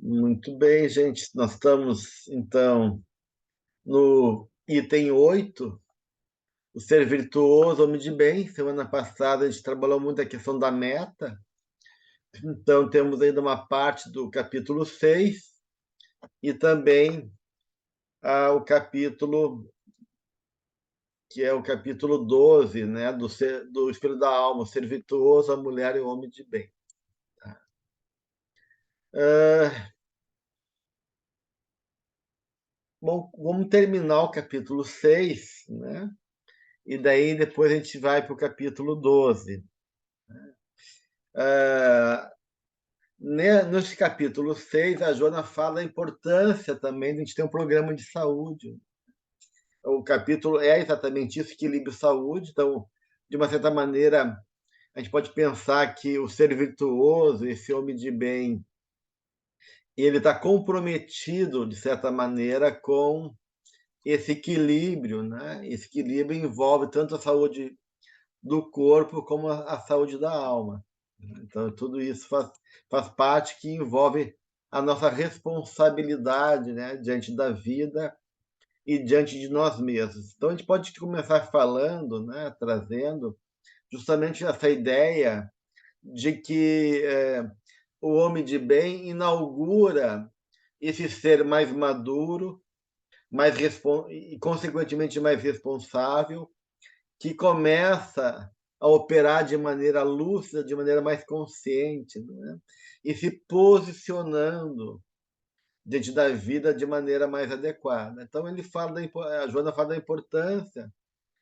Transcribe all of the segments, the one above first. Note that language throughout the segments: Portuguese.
Muito bem, gente. Nós estamos, então, no item 8, o ser virtuoso, homem de bem. Semana passada a gente trabalhou muito a questão da meta. Então, temos ainda uma parte do capítulo 6 e também o capítulo, que é o capítulo 12, né, do Espírito da Alma, o ser virtuoso, a mulher e o homem de bem. Ah, bom, vamos terminar o capítulo 6, né? E daí depois a gente vai para o capítulo 12. Nesse capítulo 6, a Joana fala da importância também de a gente ter um programa de saúde. O capítulo é exatamente isso, equilíbrio-saúde. Então, de uma certa maneira, a gente pode pensar que o ser virtuoso, esse homem de bem, ele está comprometido, de certa maneira, com esse equilíbrio, né? Esse equilíbrio envolve tanto a saúde do corpo como a saúde da alma. Então, tudo isso faz parte que envolve a nossa responsabilidade, né, diante da vida e diante de nós mesmos. Então, a gente pode começar falando, né, trazendo justamente essa ideia de que o homem de bem inaugura esse ser mais maduro, e, consequentemente, mais responsável, que começa a operar de maneira lúcida, de maneira mais consciente, né? E se posicionando diante da vida de maneira mais adequada. Então ele fala a Joana fala da importância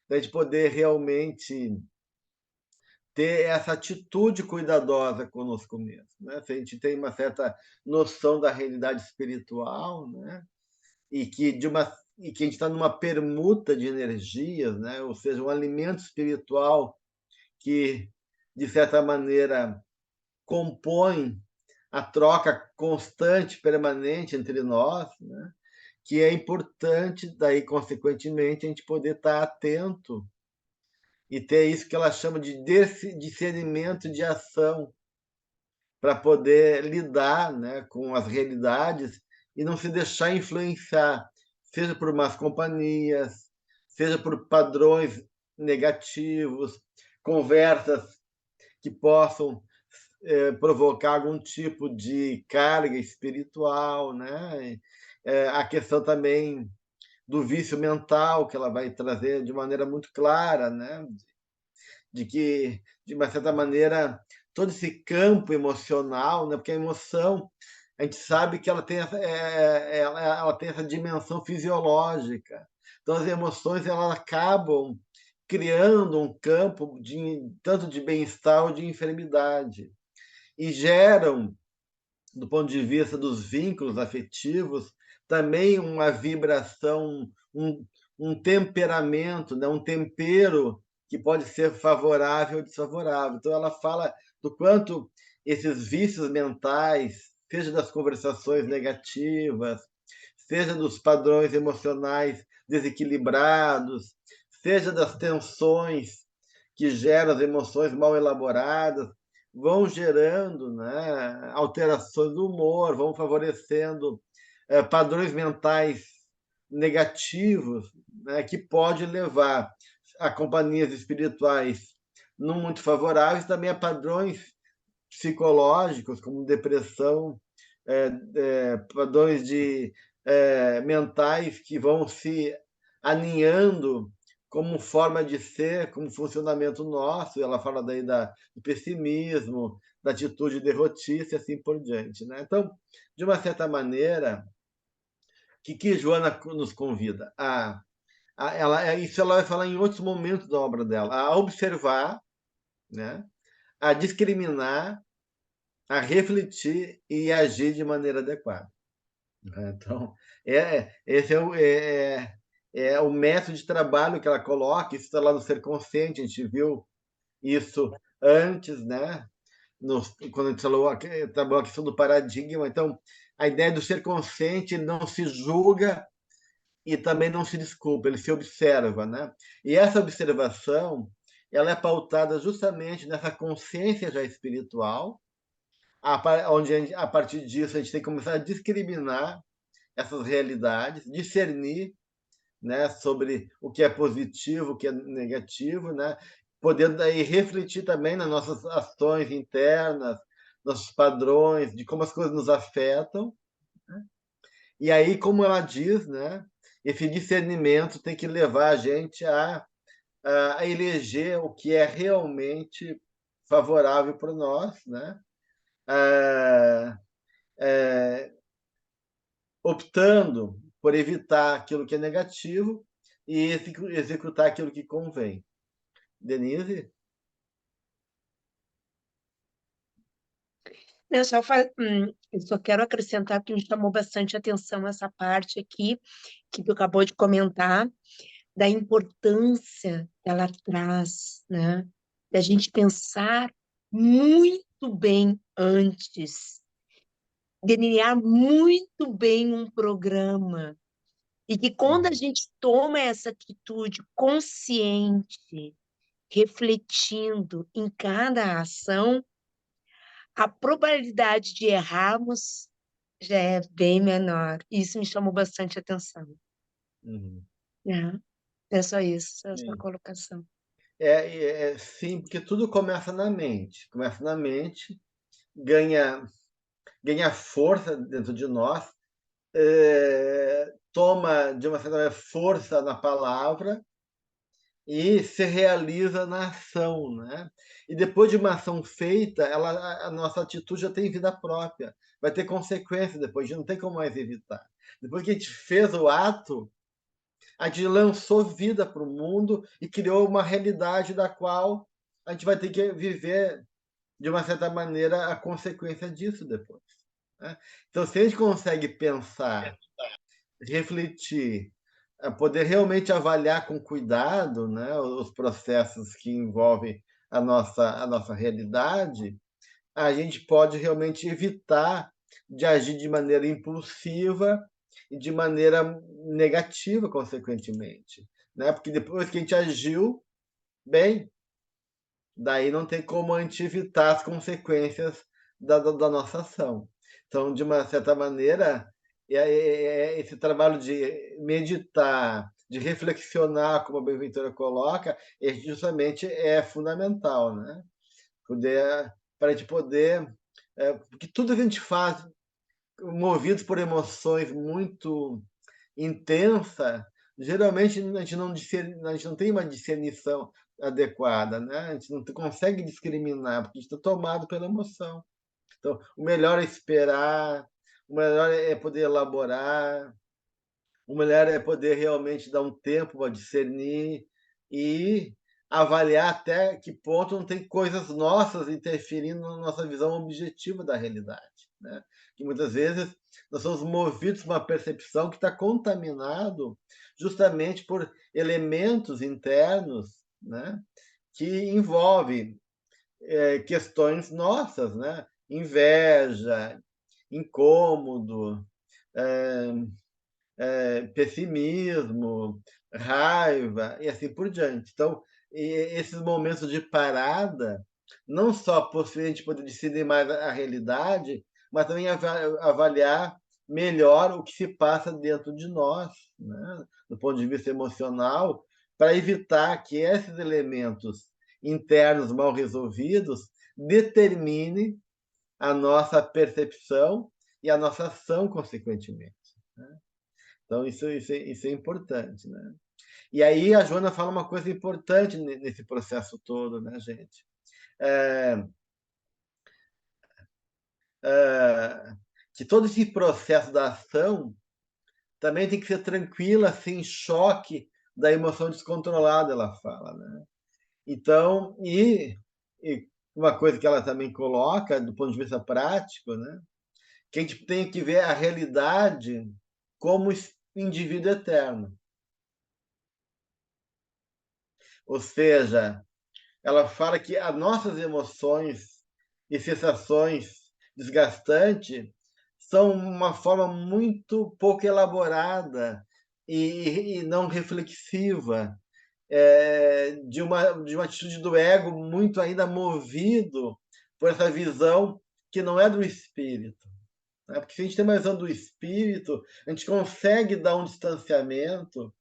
da gente poder realmente ter essa atitude cuidadosa conosco mesmo, né? Se a gente tem uma certa noção da realidade espiritual, né? E que a gente está numa permuta de energias, né? Ou seja, um alimento espiritual que, de certa maneira, compõe a troca constante, permanente entre nós, né? Que é importante, daí, consequentemente, a gente poder estar atento e ter isso que ela chama de discernimento de ação, para poder lidar, né, com as realidades e não se deixar influenciar, seja por más companhias, seja por padrões negativos, conversas que possam provocar algum tipo de carga espiritual, né? A questão também do vício mental que ela vai trazer de maneira muito clara, né? De que, de uma certa maneira, todo esse campo emocional, né? Porque a emoção, a gente sabe que ela tem essa dimensão fisiológica. Então, as emoções elas acabam criando um campo tanto de bem-estar ou de enfermidade e geram, do ponto de vista dos vínculos afetivos, também uma vibração, um temperamento, né? Um tempero que pode ser favorável ou desfavorável. Então, ela fala do quanto esses vícios mentais, seja das conversações negativas, seja dos padrões emocionais desequilibrados, seja das tensões que geram as emoções mal elaboradas, vão gerando, né, alterações do humor, vão favorecendo padrões mentais negativos, né, que pode levar a companhias espirituais não muito favoráveis, também a padrões psicológicos, como depressão, padrões mentais que vão se aninhando como forma de ser, como funcionamento nosso. Ela fala daí do pessimismo, da atitude derrotista e assim por diante, né? Então, de uma certa maneira, que Joana nos convida isso ela vai falar em outros momentos da obra dela, a observar, né? A discriminar, a refletir e agir de maneira adequada. Então, esse é o método de trabalho que ela coloca, isso está lá no Ser Consciente, a gente viu isso antes, né? Quando a gente trabalhou a questão do paradigma. Então, a ideia do ser consciente não se julga e também não se desculpa, ele se observa, né? E essa observação ela é pautada justamente nessa consciência já espiritual, onde a partir disso a gente tem que começar a discriminar essas realidades, discernir, né, sobre o que é positivo, o que é negativo, né, podendo daí refletir também nas nossas ações internas, nossos padrões, de como as coisas nos afetam. E aí, como ela diz, né, esse discernimento tem que levar a gente a eleger o que é realmente favorável para nós, né? Ah, optando por evitar aquilo que é negativo e executar aquilo que convém. Denise? Eu só quero acrescentar que me chamou bastante atenção essa parte aqui, que tu acabou de comentar, da importância que ela traz, né? Da gente pensar muito bem antes, delinear muito bem um programa, e que quando a gente toma essa atitude consciente, refletindo em cada ação, a probabilidade de errarmos já é bem menor. Isso me chamou bastante atenção. Uhum. É só isso, essa Sim. colocação. Sim, porque tudo começa na mente. Começa na mente, ganha, ganha força dentro de nós, toma, de uma certa maneira, força na palavra e se realiza na ação, né? E depois de uma ação feita, a nossa atitude já tem vida própria, vai ter consequência depois, a gente não tem como mais evitar. Depois que a gente fez o ato, a gente lançou vida para o mundo e criou uma realidade da qual a gente vai ter que viver, de uma certa maneira, a consequência disso depois, né? Então, se a gente consegue pensar, refletir, poder realmente avaliar com cuidado, né, os processos que envolvem a nossa realidade, a gente pode realmente evitar de agir de maneira impulsiva e de maneira negativa, consequentemente, né? Porque depois que a gente agiu, bem, daí não tem como a gente evitar as consequências da nossa ação. Então, de uma certa maneira, esse trabalho de meditar, de reflexionar, como a Benventura coloca, justamente é fundamental, né? Poder, para a gente poder. Porque tudo que a gente faz, movidos por emoções muito intensa, geralmente a gente não tem uma discernição adequada, né? A gente não consegue discriminar, porque a gente está tomado pela emoção. Então, o melhor é esperar, o melhor é poder elaborar, o melhor é poder realmente dar um tempo para discernir e avaliar até que ponto não tem coisas nossas interferindo na nossa visão objetiva da realidade, né? Que muitas vezes nós somos movidos por uma percepção que está contaminado justamente por elementos internos, né? Que envolvem questões nossas, né? Inveja, incômodo, é, pessimismo, raiva e assim por diante. Então, esses momentos de parada, não só possuem a gente poder decidir mais a realidade, mas também avaliar melhor o que se passa dentro de nós, né? Do ponto de vista emocional, para evitar que esses elementos internos mal resolvidos determinem a nossa percepção e a nossa ação, consequentemente, né? Então, isso é importante, né? E aí a Joana fala uma coisa importante nesse processo todo, né, gente? É, é, que todo esse processo da ação também tem que ser tranquila, sem choque da emoção descontrolada, ela fala, né? Então, e uma coisa que ela também coloca, do ponto de vista prático, né? Que a gente tem que ver a realidade como indivíduo eterno. Ou seja, ela fala que as nossas emoções e sensações desgastantes são uma forma muito pouco elaborada e não reflexiva, de uma atitude do ego muito ainda movido por essa visão que não é do espírito, né? Porque se a gente tem uma visão do espírito, a gente consegue dar um distanciamento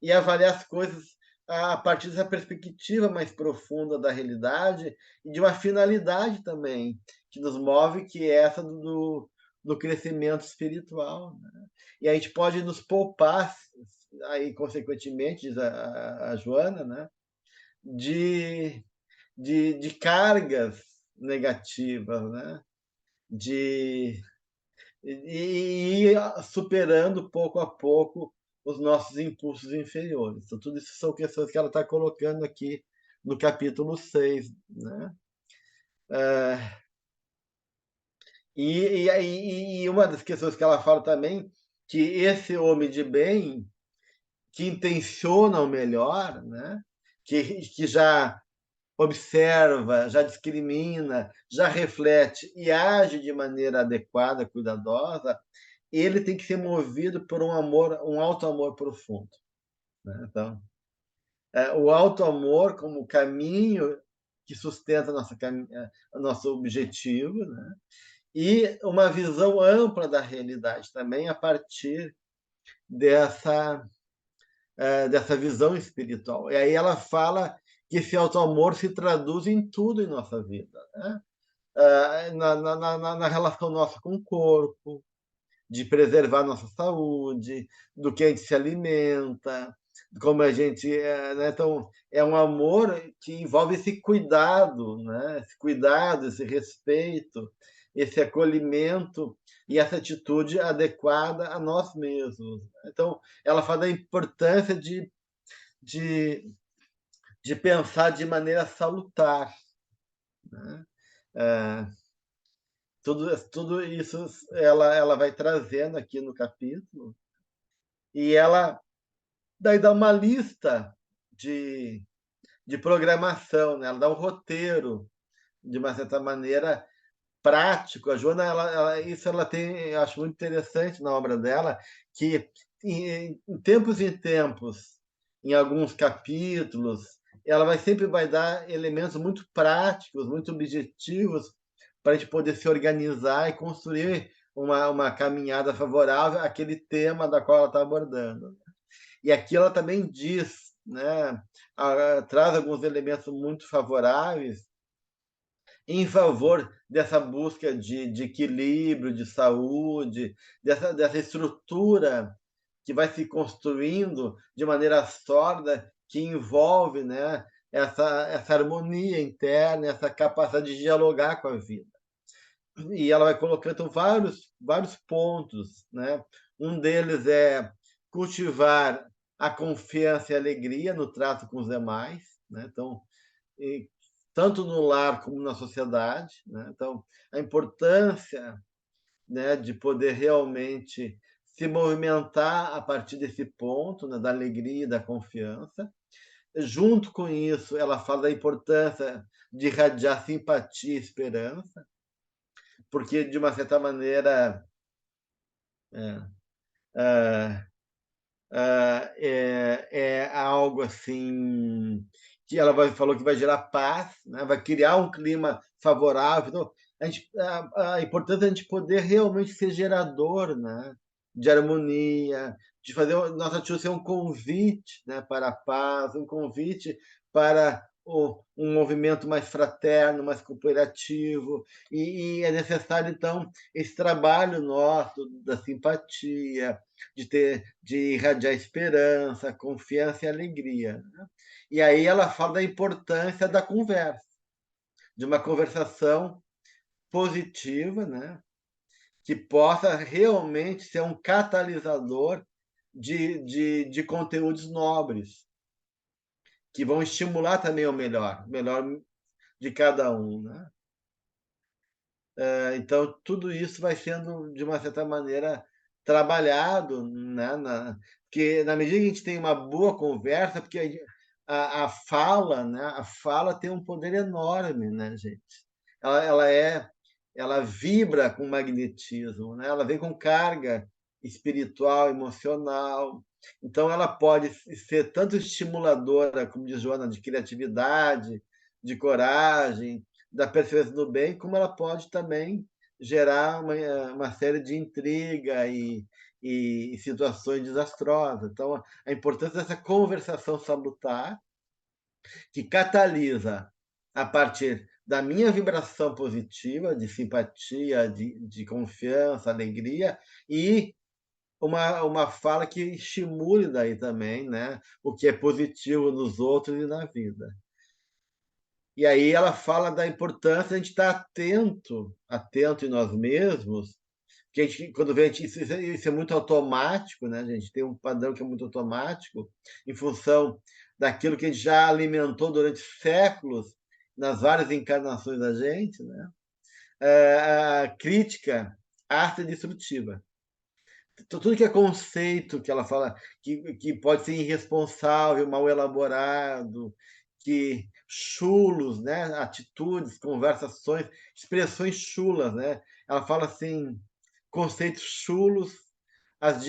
e avaliar as coisas a partir dessa perspectiva mais profunda da realidade e de uma finalidade também que nos move, que é essa do crescimento espiritual, né? E a gente pode nos poupar, aí consequentemente, diz a Joana, né, de, de cargas negativas, né, de e ir superando pouco a pouco os nossos impulsos inferiores. Então, tudo isso são questões que ela está colocando aqui no capítulo 6, né? E uma das questões que ela fala também, que esse homem de bem, que intenciona o melhor, né? Que já observa, já discrimina, já reflete e age de maneira adequada, cuidadosa, ele tem que ser movido por um amor, um alto amor profundo, né? Então, o alto amor como caminho que sustenta nosso objetivo, né? E uma visão ampla da realidade também a partir dessa dessa visão espiritual. E aí ela fala que esse alto amor se traduz em tudo em nossa vida, né? Na relação nossa com o corpo, de preservar nossa saúde, do que a gente se alimenta, como a gente né? Então é um amor que envolve esse cuidado, né? Esse cuidado, esse respeito, esse acolhimento e essa atitude adequada a nós mesmos. Então ela fala da importância de, de pensar de maneira salutar, né? É, tudo isso ela vai trazendo aqui no capítulo, e ela daí dá uma lista de, de programação, né? Ela dá um roteiro, de uma certa maneira, prático. A Joana, isso ela tem, eu acho muito interessante na obra dela, que em tempos em tempos, em alguns capítulos, ela vai dar elementos muito práticos, muito objetivos, para a gente poder se organizar e construir uma caminhada favorável àquele tema da qual ela está abordando. E aqui ela também diz, né, traz alguns elementos muito favoráveis em favor dessa busca de equilíbrio, de saúde, dessa estrutura que vai se construindo de maneira sólida, que envolve, né, essa harmonia interna, essa capacidade de dialogar com a vida. E ela vai colocando vários pontos, né? Um deles é cultivar a confiança e a alegria no trato com os demais, né? Então, e, tanto no lar como na sociedade, né? Então, a importância, né, de poder realmente se movimentar a partir desse ponto, né, da alegria e da confiança. Junto com isso, ela fala da importância de irradiar simpatia e esperança, porque, de uma certa maneira, é, é, é algo assim que falou que vai gerar paz, né? Vai criar um clima favorável. Então, a importância é a gente poder realmente ser gerador, né, de harmonia, de fazer nossa atitude ser um convite, né, para a paz, um convite para um movimento mais fraterno, mais cooperativo. E é necessário, então, esse trabalho nosso da simpatia, de irradiar esperança, confiança e alegria, né? E aí ela fala da importância da conversa, de uma conversação positiva, né? Que possa realmente ser um catalisador de conteúdos nobres, que vão estimular também o melhor de cada um, né? Então, tudo isso vai sendo, de uma certa maneira, trabalhado, né, porque na medida que a gente tem uma boa conversa, porque a fala, né, a fala tem um poder enorme, né, gente? Ela vibra com magnetismo, né? Ela vem com carga espiritual, emocional. Então, ela pode ser tanto estimuladora, como diz Joana, de criatividade, de coragem, da perseverança no bem, como ela pode também gerar uma série de intriga e situações desastrosas. Então, a importância dessa conversação salutar, que catalisa a partir da minha vibração positiva, de simpatia, de confiança, alegria, e uma fala que estimule daí também, né, o que é positivo nos outros e na vida. E aí ela fala da importância de a gente estar atento em nós mesmos, que a gente, quando vê, isso é muito automático, né? A gente tem um padrão que é muito automático, em função daquilo que a gente já alimentou durante séculos, nas várias encarnações da gente, né? A crítica ácida e destrutiva. Tudo que é conceito que ela fala que pode ser irresponsável, mal elaborado, que chulos, né? Atitudes, conversações, expressões chulas, né? Ela fala assim, conceitos chulos, as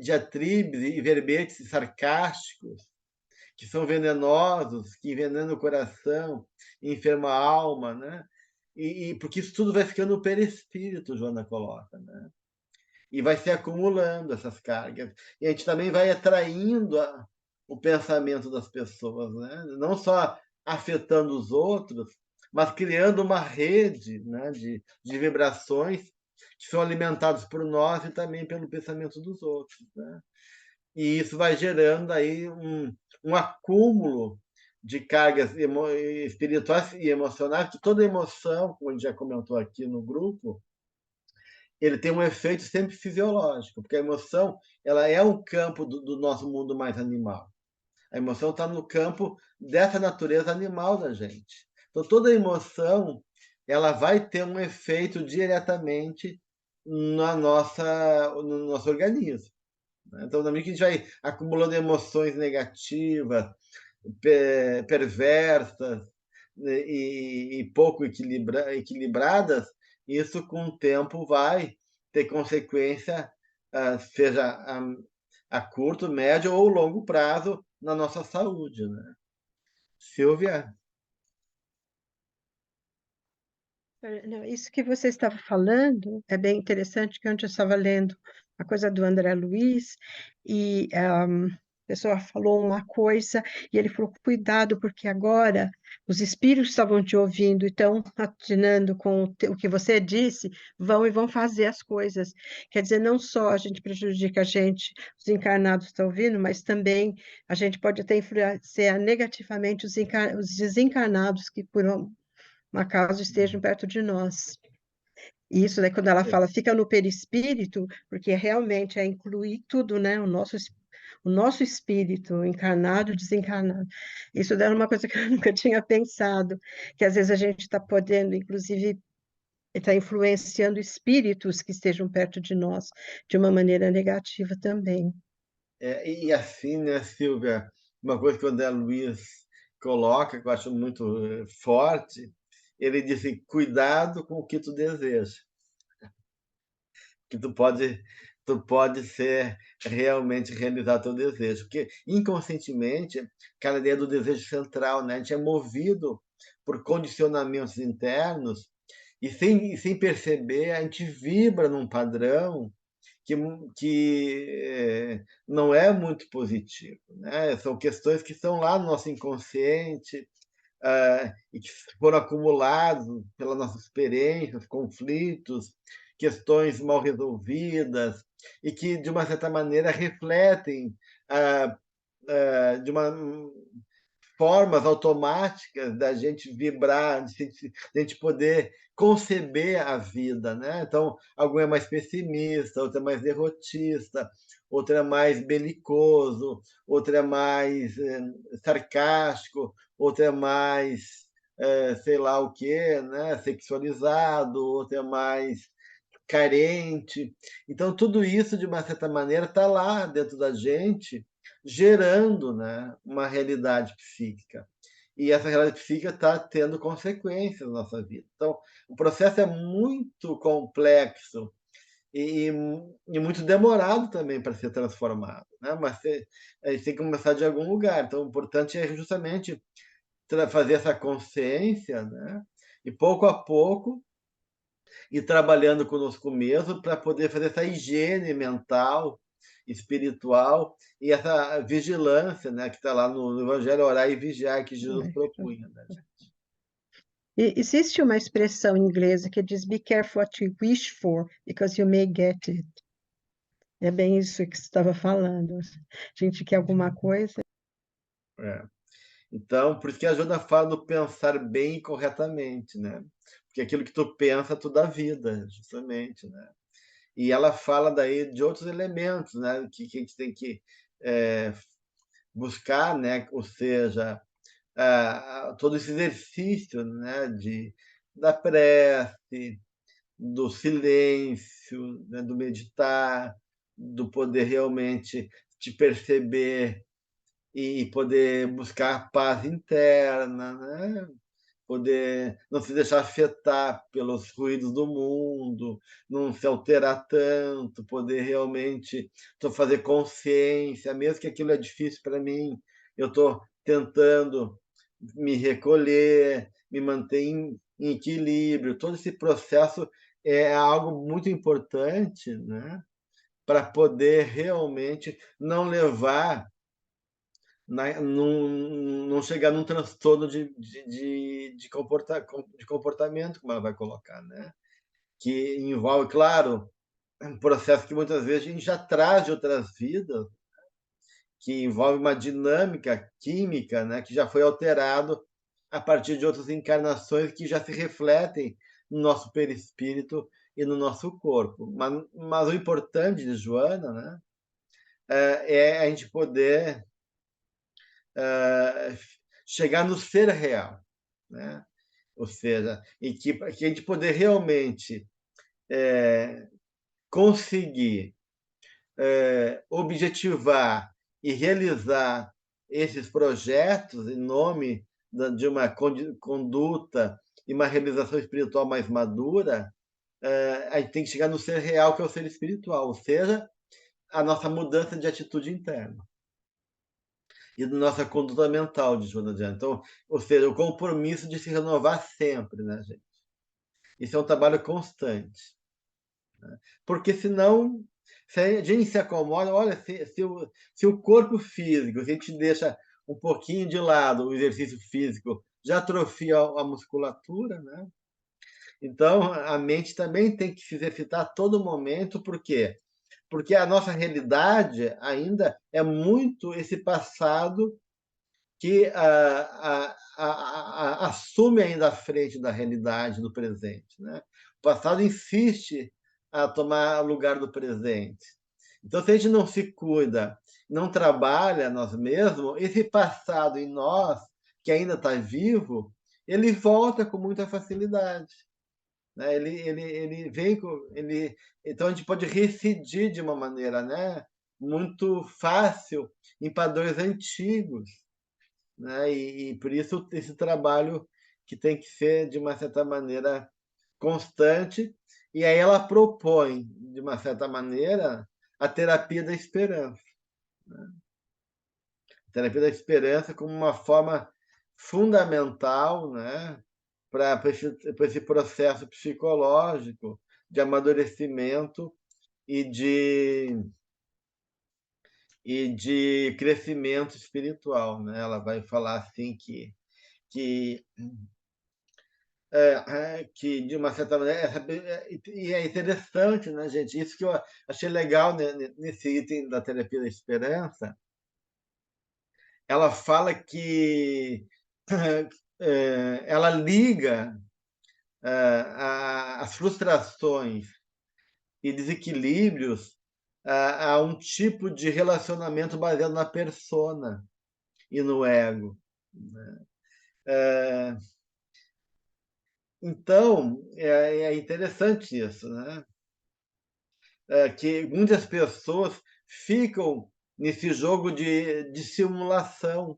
diatribes e verbetes sarcásticos, que são venenosos, que envenenam o coração, enferma a alma, né? Porque isso tudo vai ficando no perispírito, Joana coloca, né? E vai se acumulando essas cargas. E a gente também vai atraindo o pensamento das pessoas, né? Não só afetando os outros, mas criando uma rede, né, de vibrações que são alimentadas por nós e também pelo pensamento dos outros, né? E isso vai gerando aí um acúmulo de cargas espirituais e emocionais, que toda emoção, como a gente já comentou aqui no grupo, ele tem um efeito sempre fisiológico, porque a emoção ela é um campo do nosso mundo mais animal. A emoção está no campo dessa natureza animal da gente. Então, toda emoção ela vai ter um efeito diretamente no nosso organismo. Né? Então, na medida que a gente vai acumulando emoções negativas, perversas, né, e pouco equilibradas, isso com o tempo vai ter consequência, seja a curto, médio ou longo prazo na nossa saúde, né? Silvia? Não, isso que você estava falando é bem interessante, que ontem eu estava lendo a coisa do André Luiz, e a pessoa falou uma coisa, e ele falou, cuidado, porque agora os espíritos estavam te ouvindo e estão atinando com o que você disse, vão fazer as coisas. Quer dizer, não só a gente prejudica a gente, os encarnados estão ouvindo, mas também a gente pode até influenciar negativamente os desencarnados que por um acaso estejam perto de nós. E isso, né, quando ela É, fala, fica no perispírito, porque realmente é incluir tudo, né, o nosso espírito, encarnado, desencarnado. Isso era uma coisa que eu nunca tinha pensado, que às vezes a gente está podendo, inclusive, está influenciando espíritos que estejam perto de nós, de uma maneira negativa também. e assim, né, Silvia, uma coisa que o André Luiz coloca, que eu acho muito forte, ele disse, cuidado com o que tu deseja, que tu pode ser realmente realizar teu desejo, porque inconscientemente, aquela ideia do desejo central, né, a gente é movido por condicionamentos internos e sem perceber a gente vibra num padrão que não é muito positivo, né? São questões que estão lá no nosso inconsciente, e que foram acumulados pelas nossas experiências, conflitos, questões mal resolvidas, e que, de uma certa maneira, refletem de uma formas automáticas da gente vibrar, de a gente poder conceber a vida, né? Então, algum é mais pessimista, outro é mais derrotista, outro é mais belicoso, outro é mais sarcástico, outro é mais sei lá o quê, né? Sexualizado, outro é mais carente. Então, tudo isso, de uma certa maneira, está lá dentro da gente, gerando, né, uma realidade psíquica. E essa realidade psíquica está tendo consequências na nossa vida. Então, o processo é muito complexo e muito demorado também para ser transformado, né? Mas a gente tem que começar de algum lugar. Então, o importante é justamente fazer essa consciência, né? E pouco a pouco e trabalhando conosco mesmo para poder fazer essa higiene mental, espiritual e essa vigilância, né, que está lá no Evangelho, orar e vigiar, que Jesus propunha, né, gente? Existe uma expressão inglesa que diz be careful what you wish for, because you may get it. É bem isso que você estava falando. A gente quer alguma coisa. É. Então, por isso que a Joana fala do pensar bem e corretamente, né? Porque aquilo que tu pensa, tu dá vida, justamente, né? E ela fala daí de outros elementos, né? Que a gente tem que buscar, né? Ou seja, todo esse exercício, né? Da prece, do silêncio, né? Do meditar, do poder realmente te perceber e poder buscar paz interna, né? Poder não se deixar afetar pelos ruídos do mundo, não se alterar tanto, poder realmente fazer consciência, mesmo que aquilo é difícil para mim, eu estou tentando me recolher, me manter em equilíbrio. Todo esse processo é algo muito importante, né? Para poder realmente não levar não chegar num transtorno de comportamento, como ela vai colocar, né? Que envolve, claro, um processo que muitas vezes a gente já traz de outras vidas, que envolve uma dinâmica química, né? Que já foi alterado a partir de outras encarnações que já se refletem no nosso perispírito e no nosso corpo. Mas o importante de Joana, né? É a gente poder chegar no ser real, né? Ou seja, que a gente poder realmente conseguir objetivar e realizar esses projetos em nome de uma conduta e uma realização espiritual mais madura, a gente tem que chegar no ser real, que é o ser espiritual, ou seja, a nossa mudança de atitude interna e da nossa conduta mental de Joana de Ângeles. Então, ou seja, o compromisso de se renovar sempre, né, gente? Isso é um trabalho constante. Né? Porque senão, se a gente se acomoda, olha, se o corpo físico, se a gente deixa um pouquinho de lado o exercício físico, já atrofia a musculatura, né? Então, a mente também tem que se exercitar a todo momento, por quê? Porque a nossa realidade ainda é muito esse passado que assume ainda a frente da realidade do presente, né? O passado insiste a tomar lugar do presente. Então, se a gente não se cuida, não trabalha nós mesmos, esse passado em nós, que ainda está vivo, ele volta com muita facilidade. Né? Ele vem com. Então, a gente pode reincidir de uma maneira, né? Muito fácil em padrões antigos, né? E por isso esse trabalho que tem que ser, de uma certa maneira, constante, e aí ela propõe, de uma certa maneira, a terapia da esperança. Né? A terapia da esperança como uma forma fundamental, né, para esse processo psicológico de amadurecimento e de crescimento espiritual. Né? Ela vai falar assim que que de uma certa maneira e é interessante, né, gente? Isso que eu achei legal nesse item da terapia da esperança. Ela fala que ela liga as frustrações e desequilíbrios a um tipo de relacionamento baseado na persona e no ego. Né? Então, é interessante isso, né? Que muitas pessoas ficam nesse jogo de simulação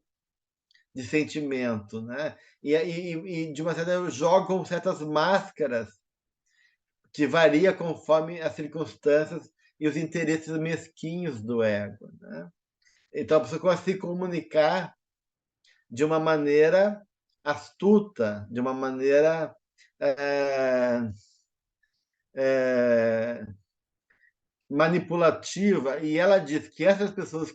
de sentimento, né? E de uma certa maneira, jogam certas máscaras que varia conforme as circunstâncias e os interesses mesquinhos do ego, né? Então, a pessoa começa a se comunicar de uma maneira astuta, de uma maneira manipulativa, e ela diz que essas pessoas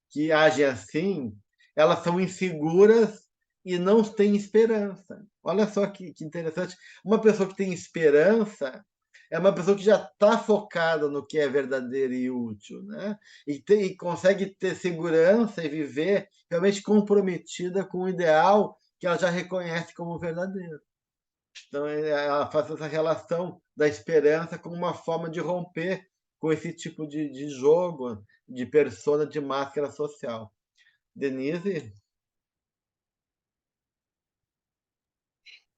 que agem assim, elas são inseguras e não têm esperança. Olha só que interessante. Uma pessoa que tem esperança é uma pessoa que já está focada no que é verdadeiro e útil, né? E consegue ter segurança e viver realmente comprometida com o ideal que ela já reconhece como verdadeiro. Então, ela faz essa relação da esperança como uma forma de romper com esse tipo de jogo, de persona, de máscara social. Denise?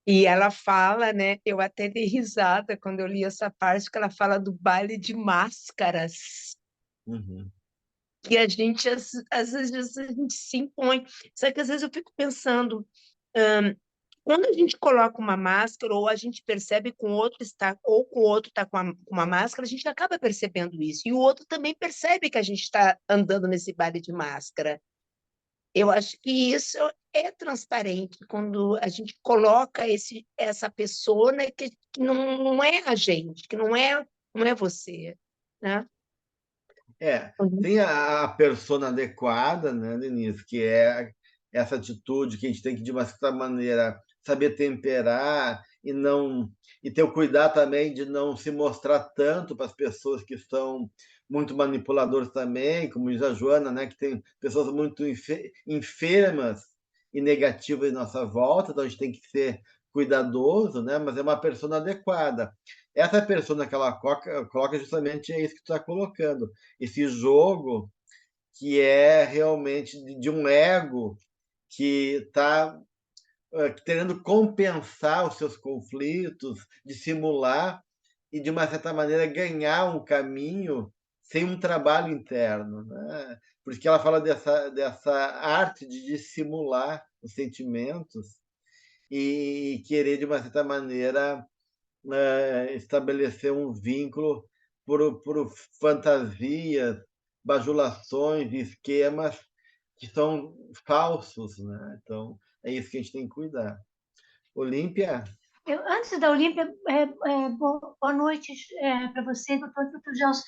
E ela fala, né? Eu até dei risada quando eu li essa parte, que ela fala do baile de máscaras, Uhum. que a gente, às vezes, a gente se impõe. Só que às vezes eu fico pensando, quando a gente coloca uma máscara, ou a gente percebe que o outro está, ou que o outro está com uma máscara, a gente acaba percebendo isso. E o outro também percebe que a gente está andando nesse baile de máscara. Eu acho que isso é transparente quando a gente coloca essa pessoa, né, que não é a gente, que não é você, né? Uhum. Tem a persona adequada, né, Denise, que é essa atitude que a gente tem que, de uma certa maneira, saber temperar e ter o cuidado também de não se mostrar tanto para as pessoas que são muito manipuladoras também, como diz a Joana, né, que tem pessoas muito enfermas e negativas em nossa volta, então a gente tem que ser cuidadoso, né, mas é uma persona adequada. Essa persona que ela coloca justamente é isso que tu está colocando, esse jogo que é realmente de um ego que está querendo compensar os seus conflitos, dissimular e, de uma certa maneira, ganhar um caminho sem um trabalho interno, né? Porque ela fala dessa arte de dissimular os sentimentos e querer, de uma certa maneira, estabelecer um vínculo por fantasias, bajulações, esquemas que são falsos, né? Então, é isso que a gente tem que cuidar. Olímpia? Antes da Olímpia, boa noite para você, doutor Gelson.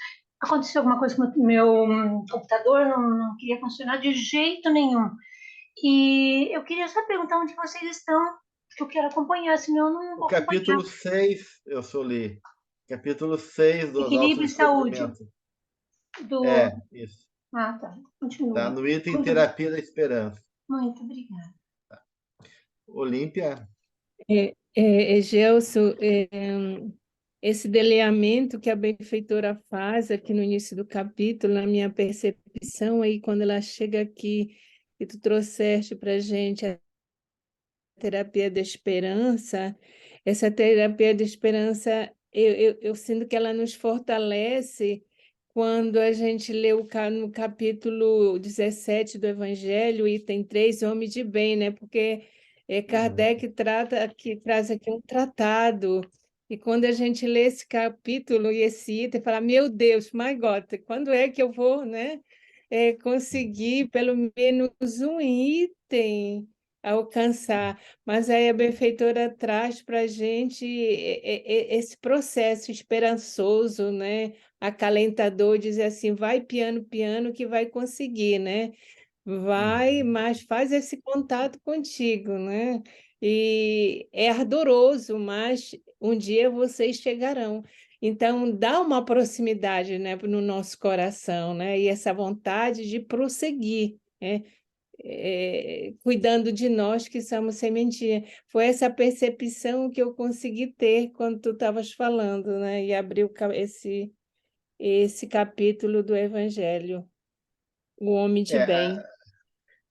Aconteceu alguma coisa com o meu computador, não queria funcionar de jeito nenhum. E eu queria só perguntar onde vocês estão, porque eu quero acompanhar, senão eu não O vou acompanhar. capítulo 6 eu só li. Capítulo 6 do Equilíbrio e saúde. autodescobrimento. Do... Isso. Ah, tá. Tá Continue. no item Muito, Terapia da Esperança. muito obrigada. Olímpia? Gelson, esse delineamento que a benfeitora faz aqui no início do capítulo, na minha percepção, aí quando ela chega aqui e tu trouxeste para a gente a terapia da esperança, essa terapia da esperança, eu sinto que ela nos fortalece quando a gente lê no capítulo 17 do Evangelho, item 3, homem de bem, né? Porque Kardec traz aqui um tratado, e quando a gente lê esse capítulo e esse item, fala, meu Deus, my God, quando é que eu vou, né, conseguir pelo menos um item alcançar? Mas aí a benfeitora traz para a gente esse processo esperançoso, né? Acalentador, dizer assim, vai piano, piano, que vai conseguir, né? Vai, mas faz esse contato contigo, né? E é ardoroso, mas um dia vocês chegarão. Então, dá uma proximidade, né, no nosso coração, né? E essa vontade de prosseguir, né? Cuidando de nós que somos sementinha. Foi essa percepção que eu consegui ter quando tu estavas falando, né? E abriu esse capítulo do Evangelho, o homem de É, bem.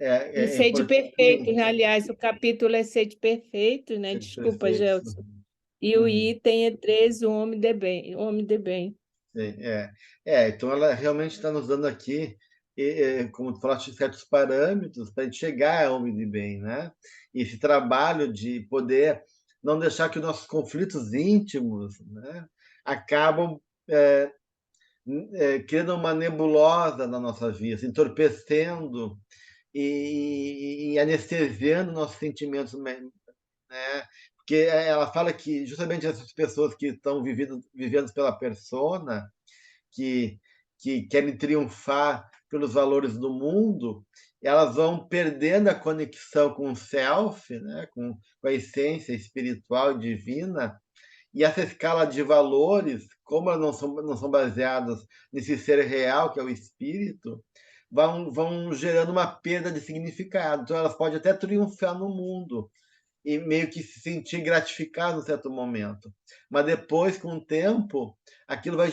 E é sede importante. perfeito, né? Aliás, o capítulo é sede perfeito, né? Desculpa, Perfeito. Gelson. E o item é 13, o homem de bem. O homem de bem. Sim, então ela realmente está nos dando aqui, como tu falaste, certos parâmetros para a gente chegar ao homem de bem, né? E esse trabalho de poder não deixar que os nossos conflitos íntimos, né, acabam criando uma nebulosa na nossa vida, entorpecendo e anestesiando nossos sentimentos, né? porque ela fala que justamente essas pessoas que estão vivendo pela persona, que, que querem triunfar pelos valores do mundo, elas vão perdendo a conexão com o self, né? com a essência espiritual e divina, e essa escala de valores, como elas não são baseadas nesse ser real, que é o espírito, vão gerando uma perda de significado. Então, elas podem até triunfar no mundo e meio que se sentir gratificado em certo momento. Mas depois, com o tempo, aquilo vai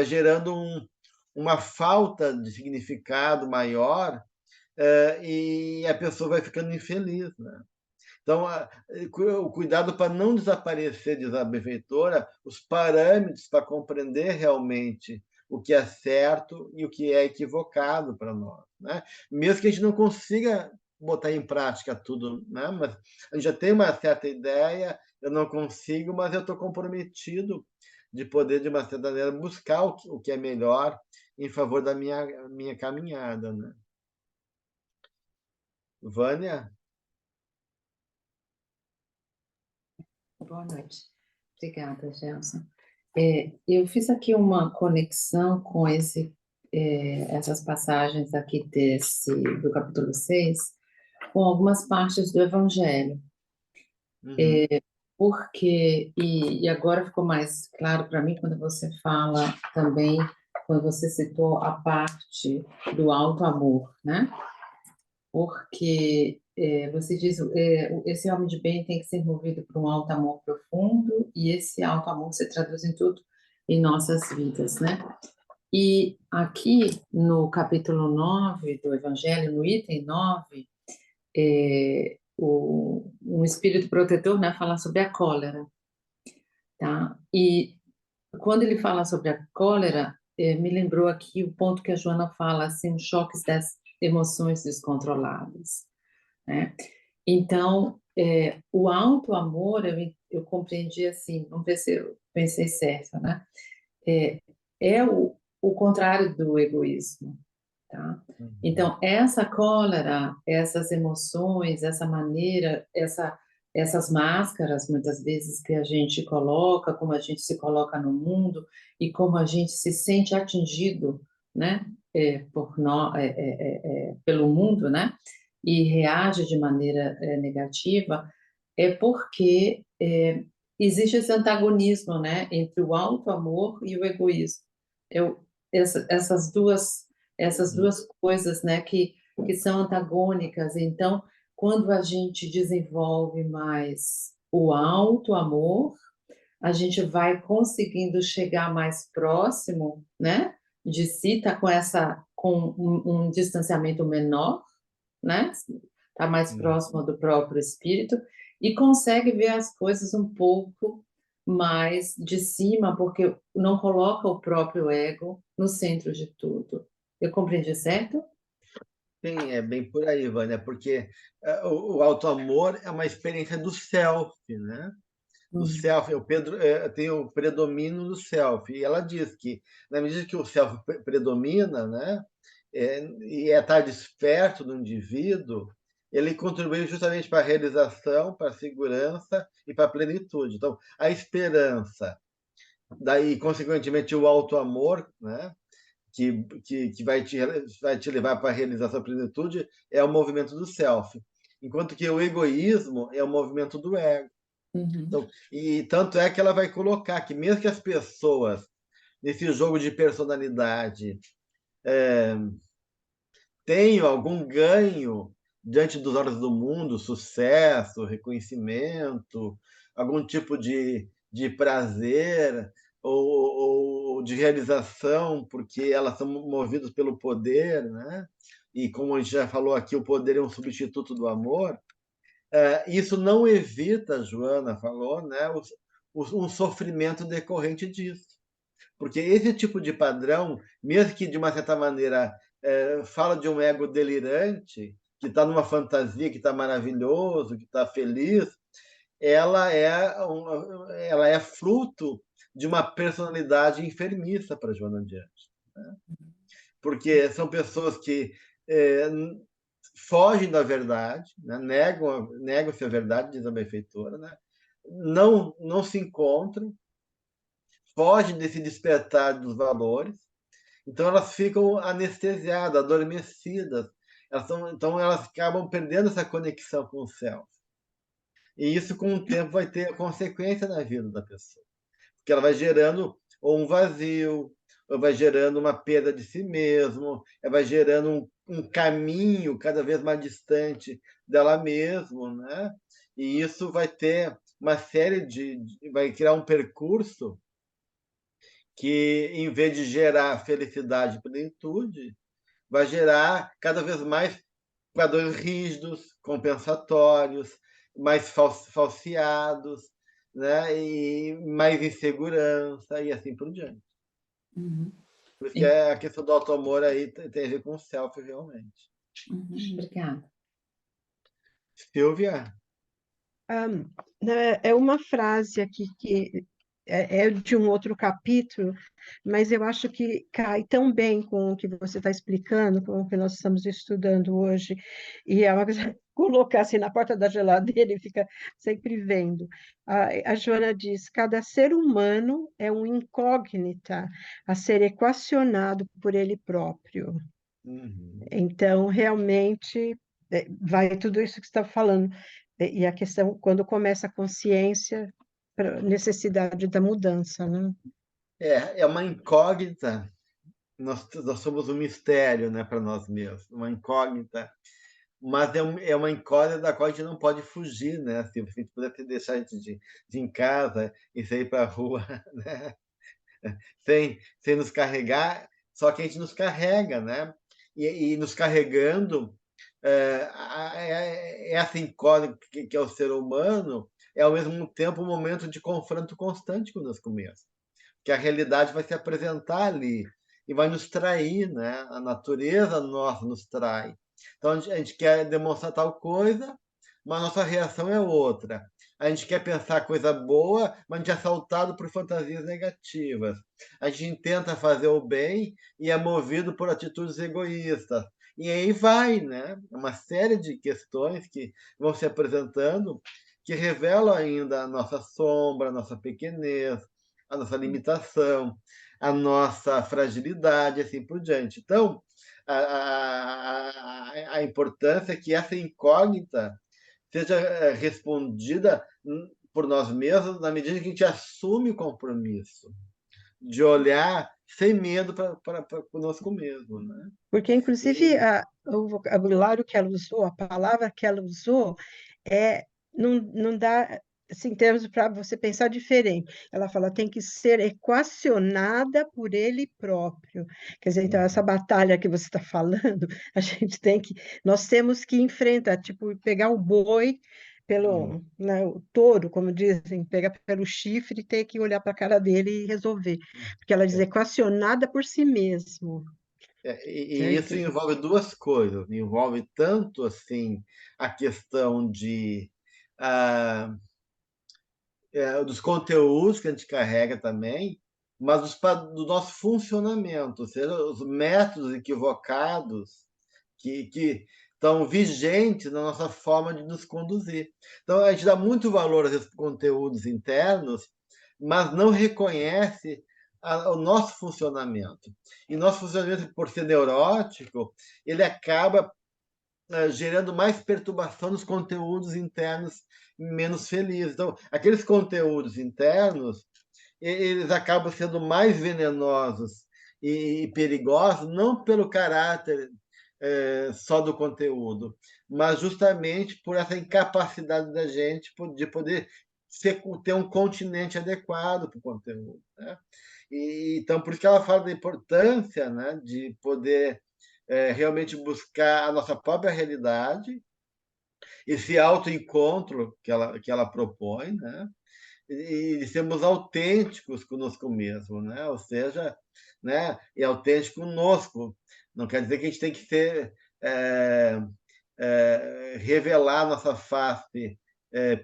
gerando uma falta de significado maior, e a pessoa vai ficando infeliz, né? Então, o cuidado para não desaparecer, diz a benfeitora, os parâmetros para compreender realmente o que é certo e o que é equivocado para nós, né? Mesmo que a gente não consiga botar em prática tudo, né? Mas a gente já tem uma certa ideia, eu não consigo, mas eu estou comprometido de poder, de uma certa maneira, buscar o que é melhor em favor da minha caminhada, né? Vânia? Boa noite. Obrigada, Gelson. Eu fiz aqui uma conexão com essas passagens aqui do capítulo 6, com algumas partes do Evangelho. Uhum. Porque, e agora ficou mais claro para mim quando você fala também, quando você citou a parte do alto amor, né? Porque você diz, esse homem de bem tem que ser movido por um alto amor profundo, e esse alto amor se traduz em tudo em nossas vidas, né? E aqui no capítulo 9 do Evangelho, no item 9, um espírito protetor, né, fala sobre a cólera, tá? E quando ele fala sobre a cólera, me lembrou aqui o ponto que a Joana fala, assim, os choques das emoções descontroladas, né? Então, o alto amor, eu compreendi assim, vamos ver se eu pensei certo, né? É o contrário do egoísmo, tá? Então, essa cólera, essas emoções, essa maneira, essas máscaras, muitas vezes, que a gente coloca, como a gente se coloca no mundo e como a gente se sente atingido, né, pelo mundo, né, e reage de maneira negativa, é porque existe esse antagonismo, né, entre o alto amor e o egoísmo. Essas duas coisas, né, que são antagônicas. Então, quando a gente desenvolve mais o alto amor, a gente vai conseguindo chegar mais próximo, né, de si, tá com um distanciamento menor, né, tá mais próximo do próprio espírito e consegue ver as coisas um pouco mais de cima, porque não coloca o próprio ego no centro de tudo. Eu compreendi certo? Sim, é bem por aí, Vânia, porque o auto-amor é uma experiência do self, né? Do self, tem o predomínio do self, e ela diz que, na medida que o self predomina, né, e estar desperto do indivíduo, ele contribui justamente para a realização, para a segurança e para a plenitude. Então, a esperança, daí, consequentemente, o auto-amor, né, que vai te levar para a realização da plenitude, é o movimento do self. Enquanto que o egoísmo é o movimento do ego. Então, e tanto é que ela vai colocar que mesmo que as pessoas, nesse jogo de personalidade, tenham algum ganho diante dos olhos do mundo, sucesso, reconhecimento, algum tipo de prazer ou de realização, porque elas são movidas pelo poder, né? E como a gente já falou aqui, o poder é um substituto do amor. Isso não evita, a Joana falou, né, um sofrimento decorrente disso. Porque esse tipo de padrão, mesmo que de uma certa maneira fala de um ego delirante, que está numa fantasia, que está maravilhoso, que está feliz, ela é fruto de uma personalidade enfermiça para Joana Diante, né? Porque são pessoas que fogem da verdade, né? Negam-se a verdade, diz a benfeitora, né? Não se encontram, fogem desse despertar dos valores, então elas ficam anestesiadas, adormecidas, então elas acabam perdendo essa conexão com o céu. E isso, com o tempo, vai ter consequência na vida da pessoa, porque ela vai gerando ou um vazio, ou vai gerando uma perda de si mesmo, ela vai gerando um caminho cada vez mais distante dela mesma, né? E isso vai ter uma série vai criar um percurso que, em vez de gerar felicidade e plenitude, vai gerar cada vez mais padrões rígidos, compensatórios, mais falseados, né? E mais insegurança e assim por diante. Uhum. Por isso que a questão do auto-amor aí tem a ver com o self, realmente. Obrigada. Silvia? É uma frase aqui que é de um outro capítulo, mas eu acho que cai tão bem com o que você está explicando, com o que nós estamos estudando hoje, e é uma coisa colocar assim na porta da geladeira e fica sempre vendo. A Joana diz: cada ser humano é um incógnita a ser equacionado por ele próprio. Uhum. Então, realmente, vai tudo isso que você está falando. E a questão, quando começa a consciência, necessidade da mudança, né? É uma incógnita. Nós somos um mistério, né, para nós mesmos, uma incógnita, mas é uma incógnita da qual a gente não pode fugir, né? Assim, se a gente pudesse deixar a gente de ir em casa e sair para a rua, né? sem nos carregar, só que a gente nos carrega, né? E nos carregando, essa incógnita que é o ser humano é, ao mesmo tempo, um momento de confronto constante conosco mesmo, que a realidade vai se apresentar ali e vai nos trair, né? A natureza nossa nos trai. Então, a gente quer demonstrar tal coisa, mas a nossa reação é outra. A gente quer pensar coisa boa, mas a gente é assaltado por fantasias negativas. A gente tenta fazer o bem e é movido por atitudes egoístas. E aí vai, né? Uma série de questões que vão se apresentando que revelam ainda a nossa sombra, a nossa pequenez, a nossa limitação, a nossa fragilidade, assim por diante. Então, a importância é que essa incógnita seja respondida por nós mesmos na medida que a gente assume o compromisso de olhar sem medo para conosco mesmo, né? Porque, inclusive, o vocabulário que ela usou, a palavra que ela usou, não dá assim, termos para você pensar diferente. Ela fala, tem que ser equacionada por ele próprio. Quer dizer, então, essa batalha que você está falando, nós temos que enfrentar, tipo, pegar o boi pelo, né, o touro, como dizem, pegar pelo chifre e ter que olhar para a cara dele e resolver. Porque ela diz equacionada por si mesmo. E Certo? isso envolve duas coisas. Envolve tanto assim a questão ah, dos conteúdos que a gente carrega também, mas do nosso funcionamento, ou seja, os métodos equivocados que estão vigentes na nossa forma de nos conduzir. Então, a gente dá muito valor a esses conteúdos internos, mas não reconhece o nosso funcionamento. E nosso funcionamento, por ser neurótico, ele acaba gerando mais perturbação nos conteúdos internos menos felizes. Então, aqueles conteúdos internos, eles acabam sendo mais venenosos e perigosos, não pelo caráter só do conteúdo, mas justamente por essa incapacidade da gente de poder ter um continente adequado para o conteúdo, né? Então, por isso que ela fala da importância, né, de poder realmente buscar a nossa própria realidade, esse autoencontro que ela propõe, né? E sermos autênticos conosco mesmo, né? Ou seja, né? E autêntico conosco. Não quer dizer que a gente tem que ser revelar nossa face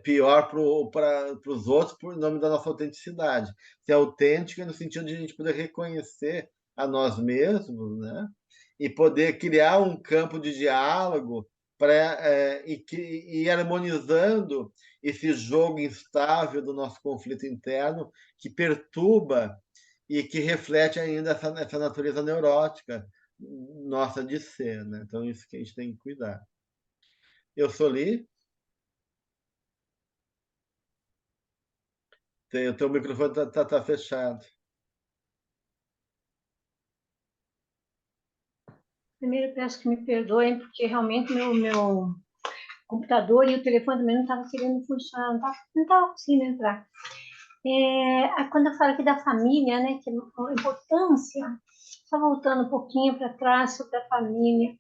pior para os outros por nome da nossa autenticidade. Ser autêntico é no sentido de a gente poder reconhecer a nós mesmos, né? E poder criar um campo de diálogo e harmonizando esse jogo instável do nosso conflito interno, que perturba e que reflete ainda essa natureza neurótica nossa de ser, né? Então, isso que a gente tem que cuidar. Eu sou Li. O teu microfone tá fechado. Primeiro, peço que me perdoem, porque realmente meu computador e o telefone também não estavam querendo funcionar, não estava conseguindo entrar. Quando eu falo aqui da família, né, que é a importância, só voltando um pouquinho para trás sobre a família,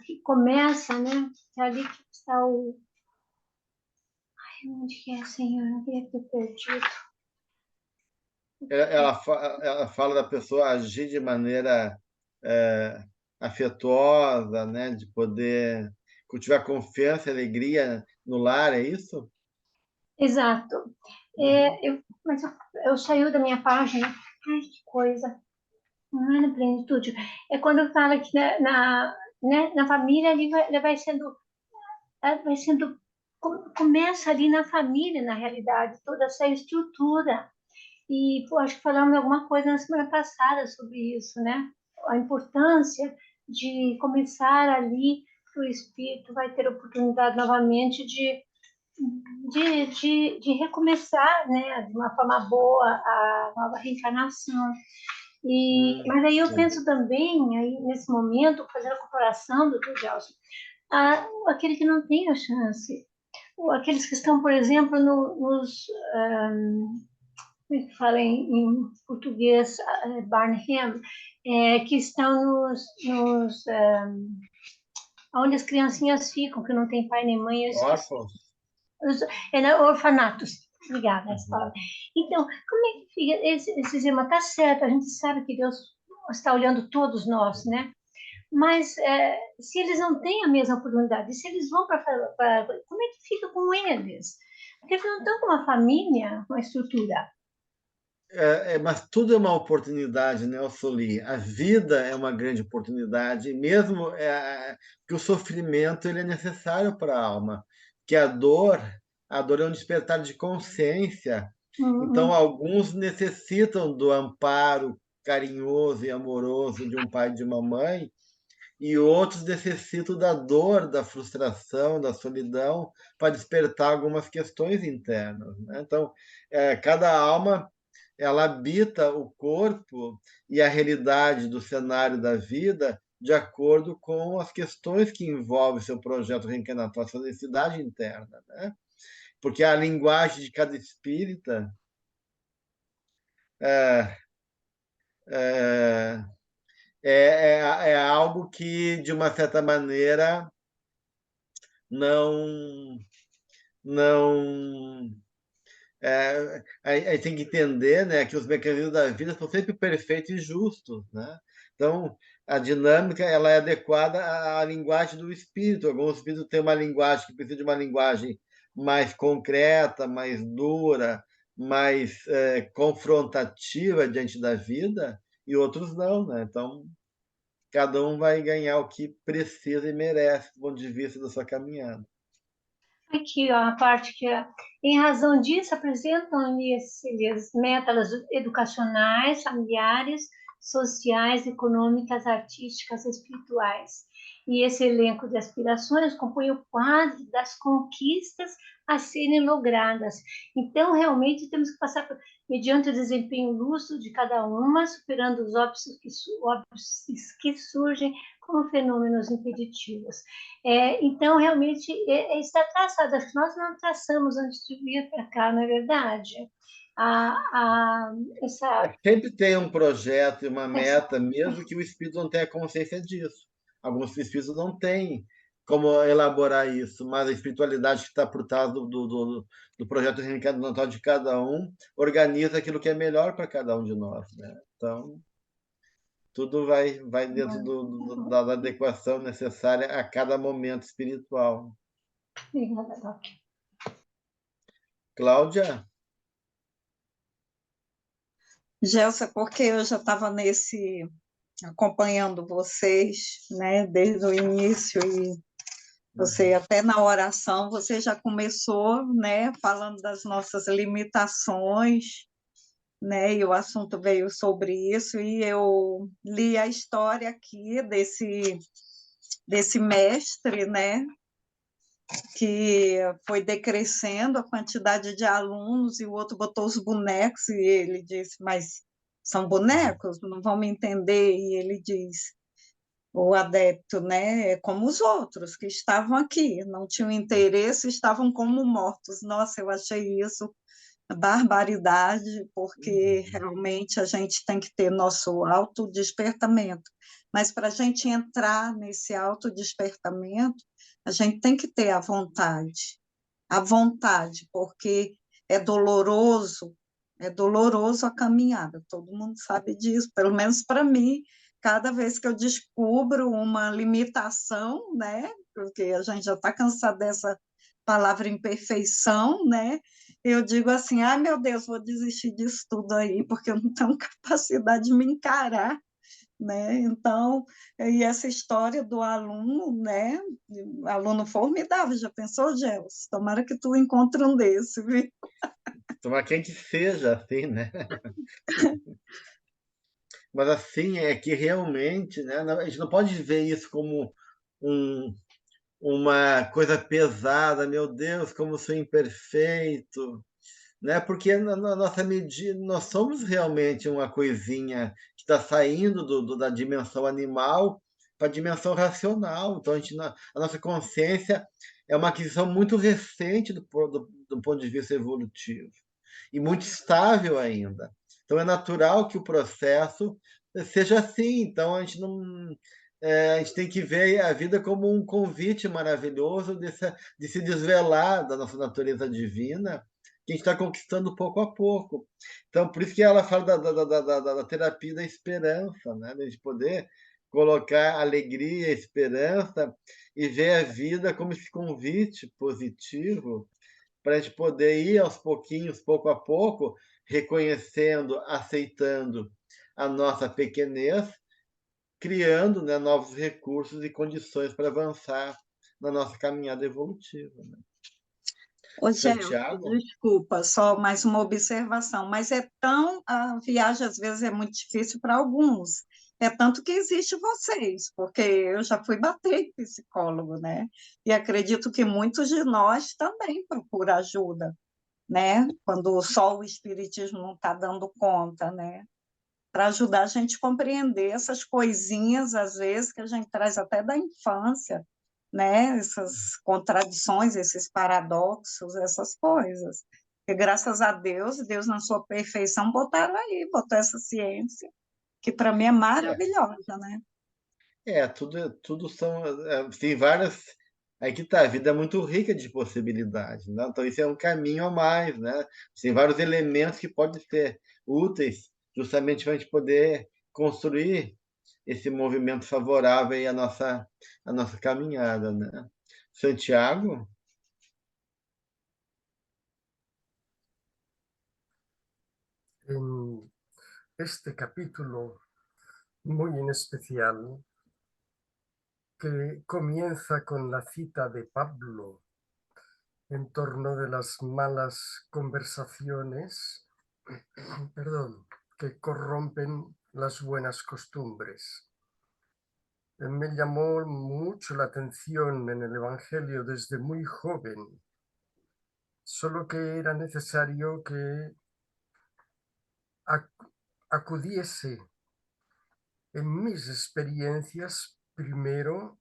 que começa, né, é ali que está o... Ai, onde que é, Senhor? Não queria ter perdido. Ela fala da pessoa agir de maneira afetuosa, né, de poder cultivar confiança e alegria no lar, é isso? Exato. Mas eu saiu da minha página. Ai, que coisa. Não é na plenitude. É quando eu falo que na família ali vai sendo, começa ali na família, na realidade, toda essa estrutura. E acho que falamos alguma coisa na semana passada sobre isso, né? A importância de começar ali, que o espírito vai ter oportunidade novamente de recomeçar, né, de uma forma boa, a nova reencarnação. Mas aí eu penso também, aí, nesse momento, fazendo a comparação, doutor Gelson, aquele que não tem a chance, aqueles que estão, por exemplo, como é que fala em português, Barnham, que estão onde as criancinhas ficam, que não tem pai nem mãe, eu esqueci. Órfãos. Orfanatos. Obrigada, essa palavra. Então, como é que fica esse tema? Está certo, a gente sabe que Deus está olhando todos nós, né? Mas se eles não têm a mesma oportunidade, se eles vão para... Como é que fica com eles? Porque eles não estão com uma família, uma estrutura. Mas tudo é uma oportunidade, né, Soli? A vida é uma grande oportunidade, mesmo que o sofrimento ele é necessário para a alma, que a dor é um despertar de consciência. Então, alguns necessitam do amparo carinhoso e amoroso de um pai e de uma mãe, e outros necessitam da dor, da frustração, da solidão, para despertar algumas questões internas, né? Então, cada alma ela habita o corpo e a realidade do cenário da vida de acordo com as questões que envolvem seu projeto reencarnatório, sua necessidade interna, né? Porque a linguagem de cada espírita é, é, é algo que, de uma certa maneira, não não aí tem que entender, né, que os mecanismos da vida são sempre perfeitos e justos, né? Então, a dinâmica ela é adequada à linguagem do espírito. Alguns espíritos têm uma linguagem que precisa de uma linguagem mais concreta, mais dura, mais confrontativa diante da vida, e outros não, né? Então, cada um vai ganhar o que precisa e merece do ponto de vista da sua caminhada. Aqui, ó, a parte que, em razão disso, apresentam-lhes metas educacionais, familiares, sociais, econômicas, artísticas, espirituais. E esse elenco de aspirações compõe o quadro das conquistas a serem logradas. Então, realmente, temos que passar mediante o desempenho lúcido de cada uma, superando os óbices que surgem como fenômenos impeditivos. Então, realmente, está traçado. Acho que nós não traçamos antes de vir para cá, não é verdade? Sempre tem um projeto e uma meta, mesmo que o espírito não tenha consciência disso. Alguns espíritos não têm como elaborar isso, mas a espiritualidade que está por trás do projeto reencarnatório de cada um organiza aquilo que é melhor para cada um de nós, né? Então, tudo vai dentro da adequação necessária a cada momento espiritual. Cláudia? Gelsa, porque eu já estava nesse acompanhando vocês, né, desde o início, e você até na oração, você já começou, né, falando das nossas limitações, né, e o assunto veio sobre isso, e eu li a história aqui desse mestre, né, que foi decrescendo a quantidade de alunos, e o outro botou os bonecos, e ele disse, mas são bonecos, não vão me entender, e ele diz, o adepto, né, é como os outros que estavam aqui, não tinham interesse, estavam como mortos. Nossa, eu achei isso barbaridade, porque realmente a gente tem que ter nosso autodespertamento. Mas para a gente entrar nesse autodespertamento, a gente tem que ter a vontade, porque é doloroso a caminhada, todo mundo sabe disso, pelo menos para mim, cada vez que eu descubro uma limitação, né, porque a gente já está cansado dessa palavra imperfeição, né, eu digo assim, ai meu Deus, vou desistir disso tudo aí, porque eu não tenho capacidade de me encarar, né? Então, e essa história do aluno, né? Aluno formidável, já pensou, Gels? Tomara que tu encontre um desse, viu? Tomara que a gente seja assim, né? Mas assim, é que realmente, né, a gente não pode ver isso como um, uma coisa pesada, meu Deus, como sou imperfeito, né? Porque na nossa medida, nós somos realmente uma coisinha que está saindo da dimensão animal para a dimensão racional. Então, a nossa consciência é uma aquisição muito recente do ponto de vista evolutivo e muito estável ainda. Então, é natural que o processo seja assim. Então, a gente não. A gente tem que ver a vida como um convite maravilhoso de se desvelar da nossa natureza divina, que a gente está conquistando pouco a pouco. Então, por isso que ela fala da terapia da esperança, né? De a gente poder colocar alegria, esperança e ver a vida como esse convite positivo para a gente poder ir aos pouquinhos, pouco a pouco, reconhecendo, aceitando a nossa pequenez, criando, né, novos recursos e condições para avançar na nossa caminhada evolutiva. Né? Ô, Gelson, Santiago? desculpa, só mais uma observação, mas a viagem às vezes é muito difícil para alguns, é tanto que existe vocês, porque eu já fui bater em psicólogo, né? E acredito que muitos de nós também procuram ajuda, né? Quando só o espiritismo não está dando conta, né? Para ajudar a gente a compreender essas coisinhas, às vezes, que a gente traz até da infância, né? Essas contradições, esses paradoxos, essas coisas. E graças a Deus, Deus na sua perfeição botaram aí, botou essa ciência, que para mim é É, maravilhosa, né? tudo são. Tem várias. Aí que tá, a vida é muito rica de possibilidades, né? Então, isso é um caminho a mais, né? Tem vários elementos que podem ser úteis justamente para a gente poder construir esse movimento favorável aí à nossa caminhada, né? Santiago? En este capítulo muy en especial, que comienza con la cita de Pablo en torno de las malas conversaciones, perdón, que corrompen las buenas costumbres. Me llamó mucho la atención en el Evangelio desde muy joven, solo que era necesario que acudiese en mis experiencias primero